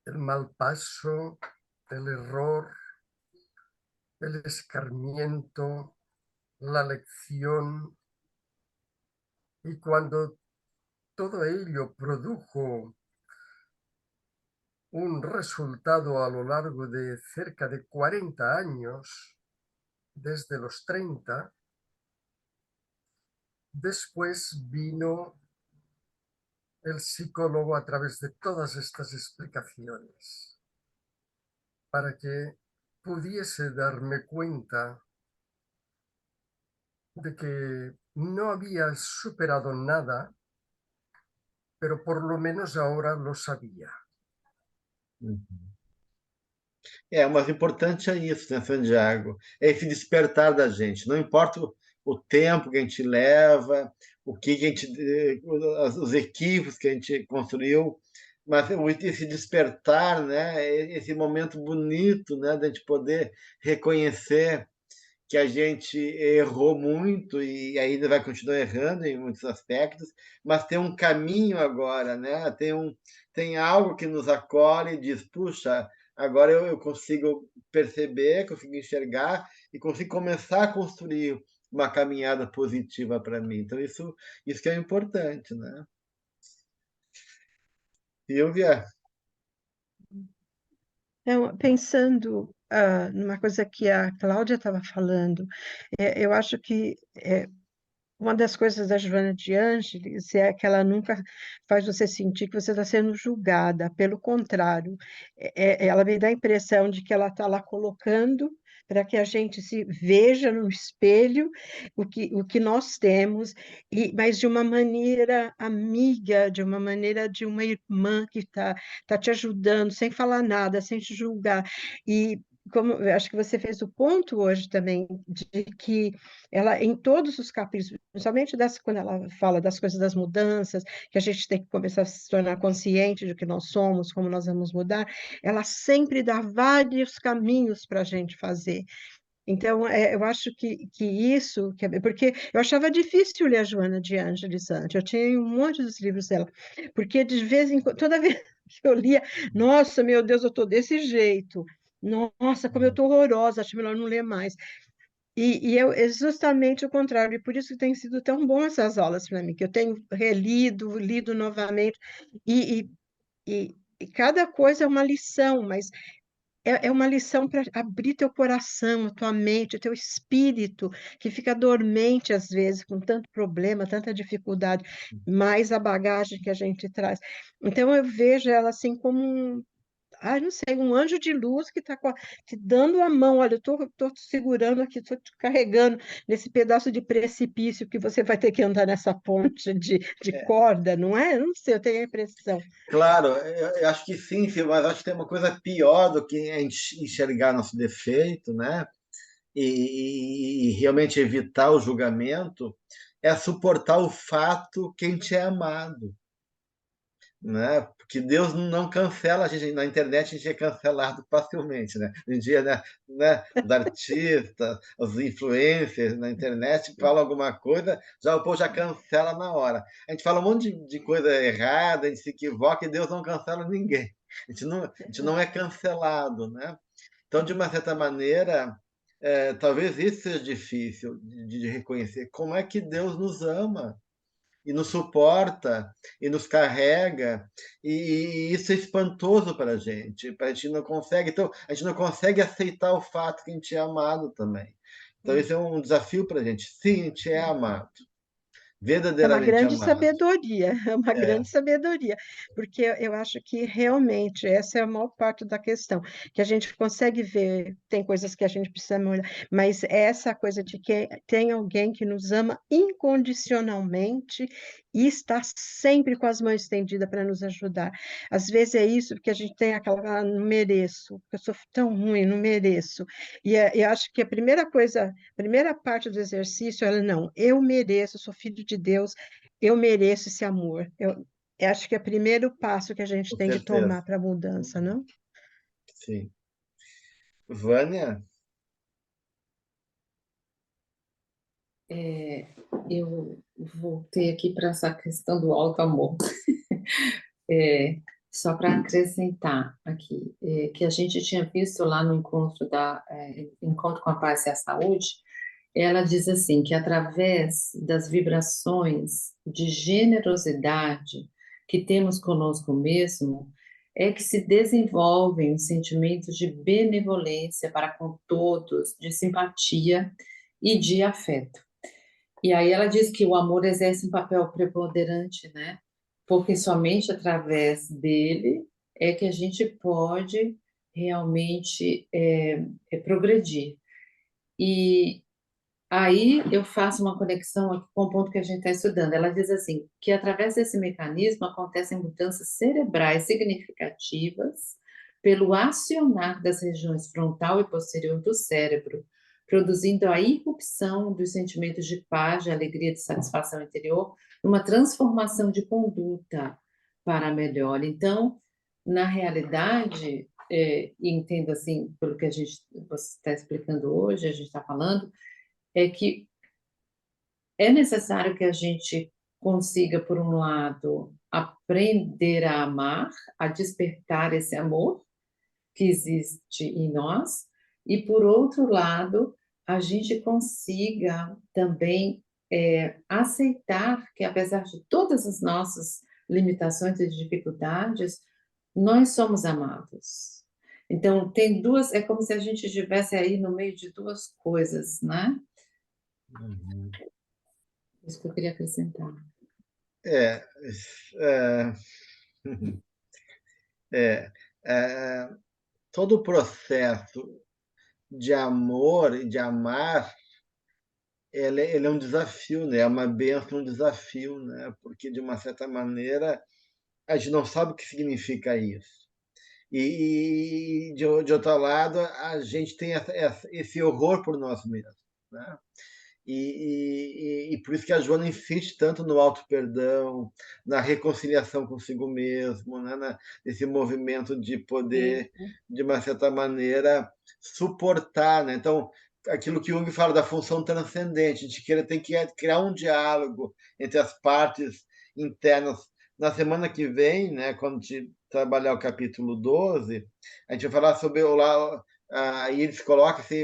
el mal paso, el error, el escarmiento, la lección, y cuando todo ello produjo un resultado a lo largo de cerca de 40 años, desde los 30, después vino el psicólogo a través de todas estas explicaciones, para que pudiese darme cuenta de que no había superado nada, pero por lo menos ahora lo sabía. Mas o importante é isso, né, Santiago? É esse despertar da gente. Não importa o tempo que a gente leva, o que a gente, os equívocos que a gente construiu, mas esse despertar, né, esse momento bonito, né, da gente poder reconhecer que a gente errou muito e ainda vai continuar errando em muitos aspectos, mas tem um caminho agora, né? Tem algo que nos acolhe e diz, puxa, agora eu consigo perceber, consigo enxergar e consigo começar a construir uma caminhada positiva para mim. Então, isso que é importante, né? Silvia? Então, pensando numa coisa que a Cláudia estava falando, eu acho que uma das coisas da Joana de Ângeles é que ela nunca faz você sentir que você está sendo julgada, pelo contrário, ela me dá a impressão de que ela está lá colocando para que a gente se veja no espelho o que nós temos, mas de uma maneira amiga, de uma maneira de uma irmã que tá te ajudando, sem falar nada, sem te julgar. E como eu acho que você fez o ponto hoje também, de que ela, em todos os capítulos, principalmente quando ela fala das coisas das mudanças, que a gente tem que começar a se tornar consciente de que nós somos, como nós vamos mudar, ela sempre dá vários caminhos para a gente fazer. Então, eu acho que isso, porque eu achava difícil ler a Joana de Ângeles antes, eu tinha um monte dos livros dela, porque de vez em quando, toda vez que eu lia, nossa, meu Deus, eu estou desse jeito, nossa, como eu estou horrorosa, acho melhor não ler mais. É justamente o contrário, e por isso que tem sido tão bom essas aulas para mim, que eu tenho relido, lido novamente, e, e cada coisa é uma lição, mas é uma lição para abrir teu coração, a tua mente, o teu espírito, que fica dormente às vezes, com tanto problema, tanta dificuldade, mais a bagagem que a gente traz. Então eu vejo ela assim como não sei, um anjo de luz que está te dando a mão. Olha, eu estou te segurando aqui, estou te carregando nesse pedaço de precipício que você vai ter que andar nessa ponte de corda, não é? Eu não sei, eu tenho a impressão. Claro, eu acho que sim, mas acho que tem uma coisa pior do que a gente enxergar nosso defeito, né? E realmente evitar o julgamento, é suportar o fato que a gente é amado, né? Porque Deus não cancela a gente. Na internet a gente é cancelado facilmente, né? Hoje em dia, né? Os artistas, os influencers na internet falam alguma coisa, o povo já cancela na hora. A gente fala um monte de coisa errada, a gente se equivoca e Deus não cancela ninguém. A gente não é cancelado, né? Então, de uma certa maneira, talvez isso seja difícil de reconhecer. Como é que Deus nos ama e nos suporta e nos carrega, e isso é espantoso para a gente. A gente não consegue, então, a gente não consegue aceitar o fato que a gente é amado também. Então, esse é um desafio para a gente. Sim, a gente é amado. É uma Verdadeiramente grande amado. sabedoria, é uma grande sabedoria, porque eu acho que realmente essa é a maior parte da questão, que a gente consegue ver, tem coisas que a gente precisa olhar, mas essa coisa de que tem alguém que nos ama incondicionalmente e está sempre com as mãos estendidas para nos ajudar. Às vezes é isso, porque a gente tem aquela, não mereço, porque eu sou tão ruim, não mereço. Eu acho que a primeira coisa, a primeira parte do exercício é, não, eu mereço, sou filho de Deus, eu mereço esse amor. Eu acho que é o primeiro passo que a gente Com tem que certeza. tomar para a mudança, não? Sim. Vânia? Eu voltei aqui para essa questão do auto-amor. Só para acrescentar aqui, que a gente tinha visto lá no Encontro com a Paz e a Saúde, ela diz assim, que através das vibrações de generosidade que temos conosco mesmo, é que se desenvolvem os sentimentos de benevolência para com todos, de simpatia e de afeto. E aí ela diz que o amor exerce um papel preponderante, né? Porque somente através dele é que a gente pode realmente progredir. E Aí eu faço uma conexão aqui com o ponto que a gente está estudando. Ela diz assim, que através desse mecanismo acontecem mudanças cerebrais significativas pelo acionar das regiões frontal e posterior do cérebro, produzindo a irrupção dos sentimentos de paz, de alegria, de satisfação interior, numa transformação de conduta para melhor. Então, na realidade, e entendo assim, pelo que você está explicando hoje, a gente está falando, é que é necessário que a gente consiga, por um lado, aprender a amar, a despertar esse amor que existe em nós, e, por outro lado, a gente consiga também aceitar que, apesar de todas as nossas limitações e dificuldades, nós somos amados. Então, tem duas, é como se a gente estivesse aí no meio de duas coisas, né? Uhum. Isso que eu queria acrescentar. É, é, todo o processo de amor e de amar, ele é um desafio, né? É uma bênção, um desafio, né? Porque, de uma certa maneira, a gente não sabe o que significa isso. De outro lado, a gente tem esse horror por nós mesmos, né? E por isso que a Joana insiste tanto no auto-perdão, na reconciliação consigo mesmo, né? Nesse movimento de poder, de uma certa maneira, suportar. Né? Então, aquilo que Jung fala da função transcendente, de que tem que criar um diálogo entre as partes internas. Na semana que vem, né, quando a gente trabalhar o capítulo 12, a gente vai falar sobre aí eles colocam assim,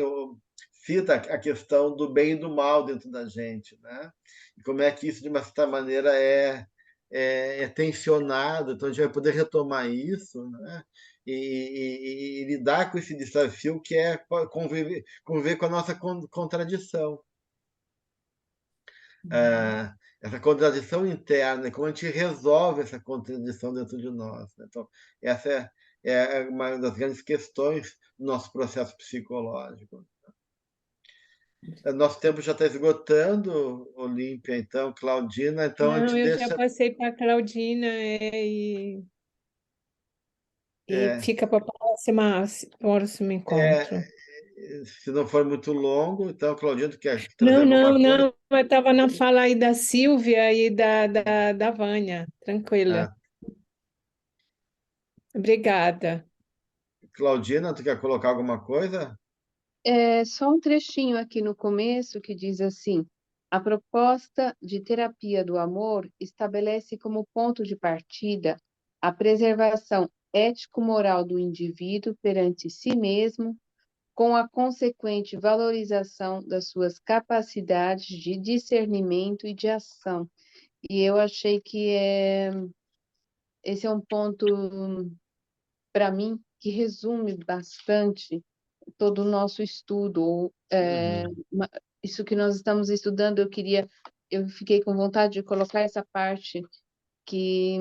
cita a questão do bem e do mal dentro da gente, né? E como é que isso, de uma certa maneira, é tensionado. Então, a gente vai poder retomar isso, né? E lidar com esse desafio que é conviver com a nossa contradição. Essa contradição interna, como a gente resolve essa contradição dentro de nós. Né? Então, essa é uma das grandes questões do nosso processo psicológico. Nosso tempo já está esgotando, Olímpia, então, Claudina, então a Não, gente eu já deixa. passei para a Claudina e É, fica para o próximo encontro. se não for muito longo, então, Claudina, tu quer trazer Não, alguma não, coisa? não, eu estava na fala aí da Silvia e da Vânia, tranquila. Ah, Obrigada. Claudina, tu quer colocar alguma coisa? É só um trechinho aqui no começo que diz assim: a proposta de terapia do amor estabelece como ponto de partida a preservação ético-moral do indivíduo perante si mesmo, com a consequente valorização das suas capacidades de discernimento e de ação. E eu achei que esse é um ponto, para mim, que resume bastante todo o nosso estudo. Isso que nós estamos estudando, eu fiquei com vontade de colocar essa parte que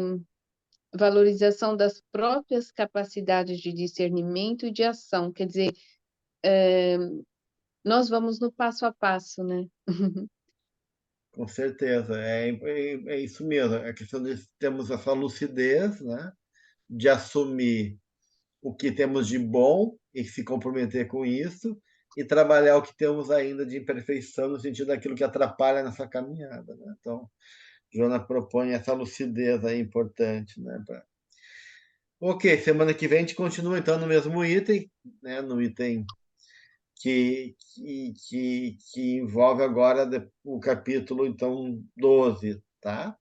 valorização das próprias capacidades de discernimento e de ação, quer dizer, nós vamos no passo a passo, né? Com certeza, é isso mesmo. É a questão de termos essa lucidez, né? De assumir o que temos de bom e se comprometer com isso, e trabalhar o que temos ainda de imperfeição no sentido daquilo que atrapalha nessa caminhada. Né? Então, Joana propõe essa lucidez aí importante. Né? Ok, semana que vem a gente continua então no mesmo item, né? No item que envolve agora o capítulo então 12, tá?